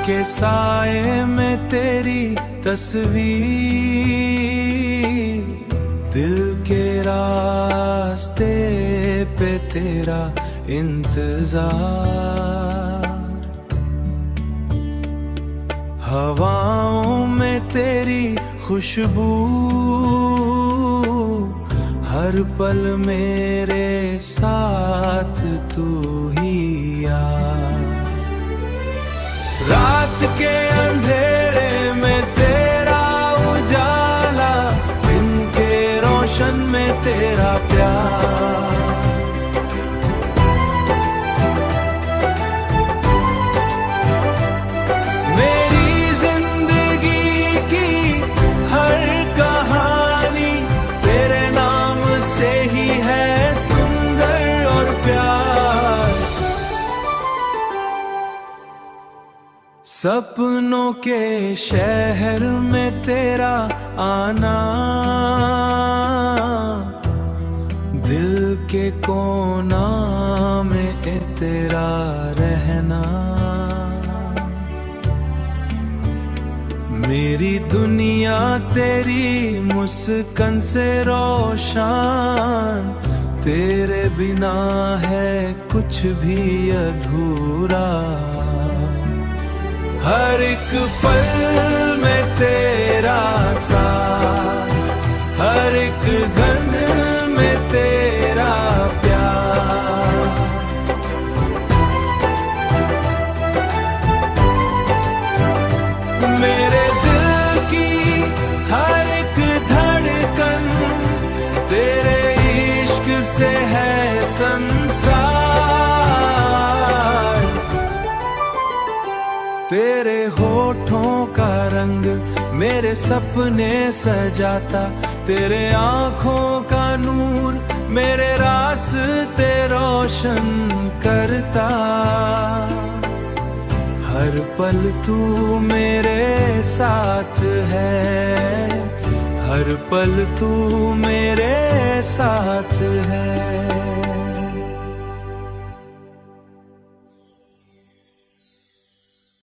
के साए में तेरी तस्वीर, दिल के रास्ते पे तेरा इंतजार, हवाओं में तेरी खुशबू, हर पल मेरे साथ तू ही यार। रात के अंधेरे में तेरा उजाला, दिन के रोशन में तेरा प्यार, मेरी जिंदगी की हर कहानी तेरे नाम से ही है सुंदर और प्यार। सपनों के शहर में तेरा आना, दिल के कोना में तेरा रहना, मेरी दुनिया तेरी मुस्कान से रोशन, तेरे बिना है कुछ भी अधूरा। हर एक पल में तेरा साथ, हर एक घन में तेरा प्यार, मेरे दिल की हर एक धड़कन तेरे इश्क से है संसार। तेरे होठों का रंग मेरे सपने सजाता, तेरे आँखों का नूर मेरे रास्ते रोशन करता, हर पल तू मेरे साथ है, हर पल तू मेरे साथ है।